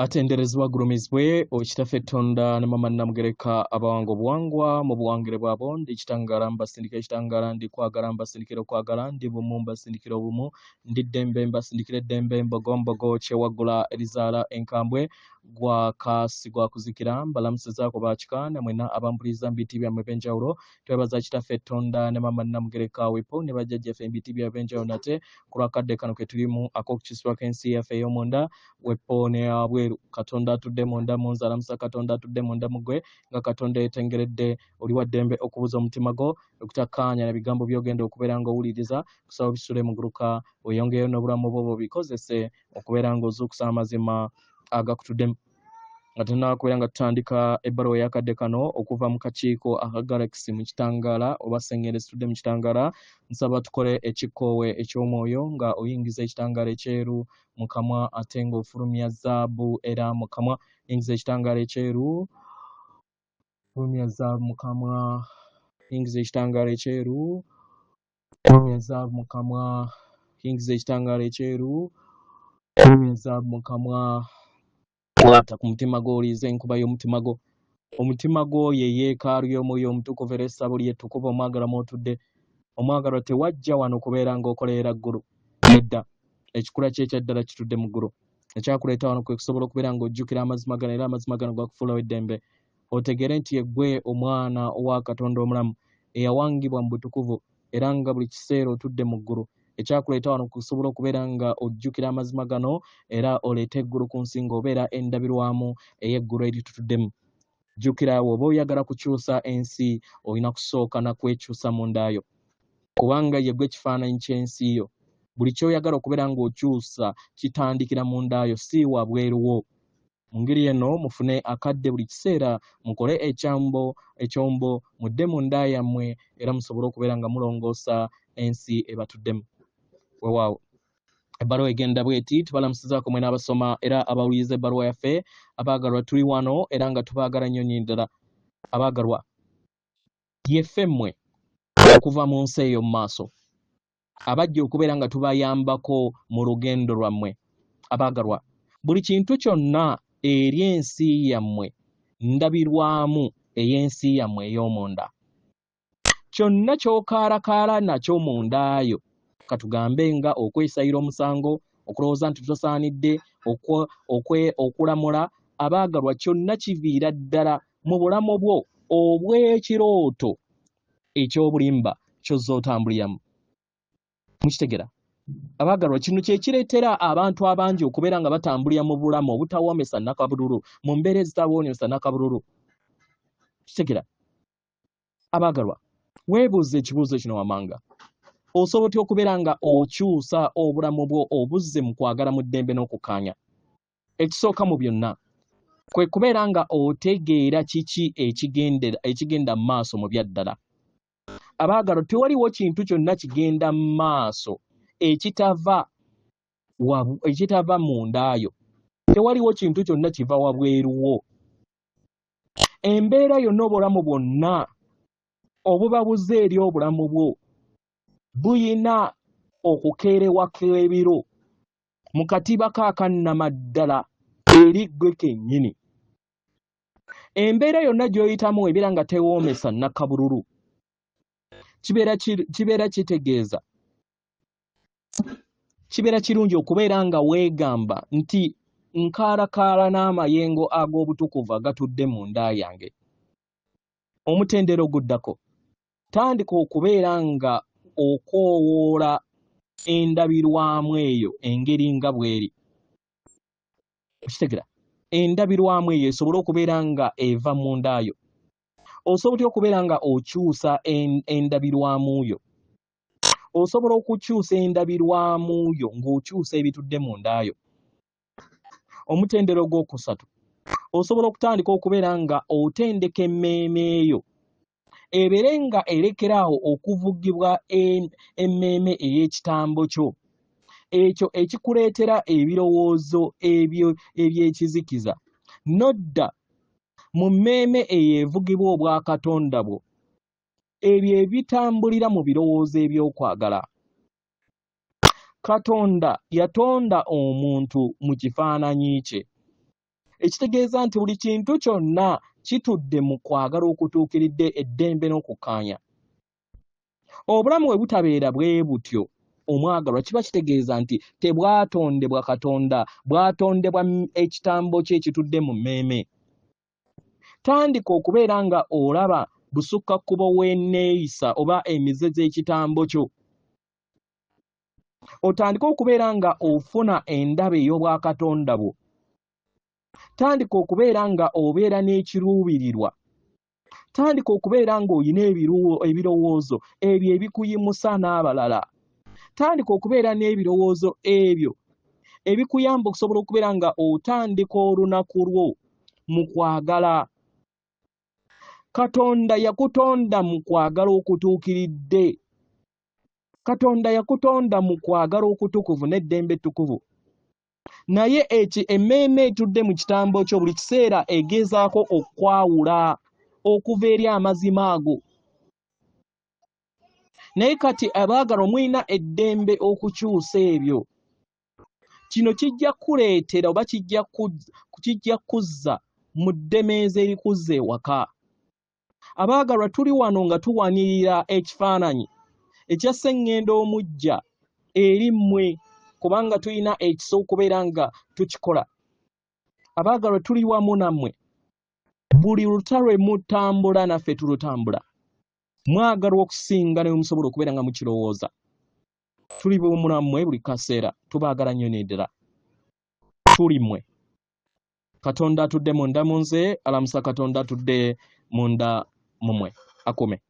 atenderezebwa agulumizibwe okitaffe Tonda ne mama Namugereka abawango buwangwa mu buwangire bwabo ndi kitangala mbasindika ekitangala ndi kwagala mbasindikira okwagala ndi bumu mbasindikira obumu ndi ddembe mbasindikira eddembe mbogombogo kyewagula erizaala enkambwe gwa kasi gwa kuzikira mbalamusizaako bakika ne mwena abampuliriza mu biti byammwe eb'enjawulo twebaza kitaffe Tonda ne mama Namugereka wepo ne bajjajjaffe mu biti byabwe eb'enjawulo nate ku lwakadde kano ke tulimu ak'okukisibwako ensi yaffe ey'omunda wepo ne abweru Katonda atudde munda munzala musa Katonda atudde munda mugwe nga Katonda yetengeredde oli wa ddembe okubuza omutima gwo okutakkaanya na bigambo by'ogenda okubeera ng'owuliriza kusaba bisule muguluka weyongeyo n'obulamu bwo bikozese okubeera ng'ozuukusa amazima agakutuddemu nga tunakubeera nga tutandika ebbaluwa y'akadde kano okuva mu kakiiko aka Galaxy mu kitangaala oba Sengere situdde mu kitangaala nsaba tukole ekikoowe eky'omwoyo nga oyingiza ekitangaala ekyeru mu kamwa ate ng'ofulumya zaabu era mu kamwa yingiza ekitangaala ekyeru fulumya zaabu mu kamwa yingiza ekitangaala ekyeru fulumya zaabu mu kamwa yingiza ekitangaala ekyeru fulumya zaabu mu kamwa kwata ku mutima gwo oliiza enkuba y'omutima gwo omutima gwo ye yeekaalu y'omwoyo omutukuvu era essabo lyettukuvu omwagalwa mw'otudde omwagalwa tewajja wano kubeera ng'okolerera ggulu nedda ekikula kye ekyaddala kitudde mu ggulu ekyakuleeta wano kwe kusobola okubeera ng'ojjukira amazima gano era amazima gano gakufuulawo eddembe otegere nti yeggwe omwana owa Katonda omulamu eyawangibwa mu butukuvu era nga buli kiseera otudde mu ggulu ekyakuleeta wano kusobola okubeera nga ojjukira amazima gano era oleeta eggulu ku nsi ng'obeera endabirwamu ey'eggulu eritutuddemu jjukira bw'oba oyagala kukyusa ensi olina kusooka na kwekyusa mundaayo kubanga yeggwe ekifaananyi ky'ensi yo buli ky'oyagala okubeera ng'okyusa kitandikira mundaayo si wabweruwo mu ngeri eno mufune akadde buli kiseera mukole ekyombo mudde munda yammwe era musobole okubeera nga mulongoosa ensi ebatuddemu weewaawo ebbaluwa egenda bweti tubalamusizaako mwena abasoma era abawuliriza ebbaluwa yaffe abaagalwa tuli wano era nga tubaagala nnyo nnyo ddala abaagalwa yeffe mmwe okuva mu nsi eyo mu maaso abajja okubeera nga tubayambako mu lugendo lwammwe abaagalwa buli kintu kyonna eri ensi yammwe ndabirwamu ey'ensi yammwe ey'omunda kyonna ky'okaarakaara nakyo mundaayo katugambe nga okwesayira omusango okulowooza nti tosaanidde okulamula abaagalwa kyonna kiviira ddala mu bulamu bwo obw'ekirooto eky'obulimba ky'ozza otambuliramu mukitegera abaagalwa kino kye kireetera abantu abangi okubeera nga batambulira mu bulamu obutawoomesa nnakabululu mu mbeera ezitawoomesa nnakabululu kitegera abaagalwa weebuuze ekibuuzo kino wamanga osobola otya okubeera nga okyusa obulamu bwo obuzze mu kwagala mu ddembe n'okukkaanya ekisooka mu byonna kwe kubeera nga otegeera kiki ekigenda mu maaso mu byaddala abaagalwa tewaliwo kintu kyonna kigenda mu maaso ekitava mundaayo tewaliwo kintu kyonna kiva wabweruwo embeera yonna obulamu bwonna obuba buzze eri obulamu bwo buyina okukeerewako ebiro mu katiba kaakannamaddala eri ggwe kennyini embeera yonna gy'oyitamu ebeera nga tewoomesa nnakabululu kibeera kirungi okubeera nga weegamba nti nkaarakaara n'amayengo ag'obutukuvu agatudde mu nda yange omutendera oguddako tandika okubeera nga okoowoola endabirwamu eyo engeri nga bw'eri okitegera endabirwamu eyo esobole okubeera nga eva mu ndaayo osobola okubeera nga okyusa endabirwamu yo osobola okukyusa endabirwamu yo ng'okyusa ebitudde mu ndaayo omutendera ogwokusatu osobola okutandika okubeera nga otendeka emmeeme eyo ebeere nga erekeraawo okuvugibwa emmeeme ey'ekitambo kyo ekyo ekikuleetera ebirowoozo eby'ekizikiza nodda mu mmeeme eyo evugibwa obwakatonda bwo ebyo ebitambulira mu birowoozo eby'okwagala Katonda yatonda omuntu mu kifaananyi kye ekitegeeza nti buli kintu kyonna kitudde mu kwagala okutuukiridde eddembe n'okukkaanya. Obulamu bwe butabeera bwe butyo omwagalwa kiba kitegeeza nti tebwatondebwa Katonda, bwatondebwa ekitambo kye ekitudde mu mmeeme. Tandika okubeera nga olaba busukkakkubo w'enneeyisa oba emize z'ekitambo kyo. Otandika okubeera nga ofuna endaba ey'obwakatonda bwo. Tandika okubeera nga obeera n'ekiruubirirwa. Tandika okubeera ng'olina ebirowoozo ebyo ebikuyimusa n'abalala. Tandika okubeera n'ebirowoozo ebyo ebikuyamba okusobola okubeera nga otandika olunaku lwo mu kwagala. Katonda yakutonda mu kwagala okutuukiridde. Katonda yakutonda mu kwagala okutukuvu n'eddembe ettukuvu. Naye emmeeme etudde mu kitambo kyo buli kiseera egezaako okwawula okuva eri amazima ago. Naye kati abaagalwa mulina eddembe okukyusa ebyo. Kino kijja kuleetera oba kijja kuzza mu ddemeeza erikuzza ewaka. Abaagalwa tuli wano nga tuwanirira ekifaananyi ekya sseŋŋendo omuggya eri mmwe kubanga tulina ekisa okubeera nga tukikola. Abaagalwa tuli wamu nammwe. Buli lutalo mutambula naffe tulutambula. Mwagalwa okusinga ne musobola okubeera nga mukirowooza. Tuli bumu nammwe buli kaseera, tubaagala nnyo neddala. Tuli mmwe. Katonda atudde munda mu nze, alamusa Katonda atudde munda mu mmwe. Akume.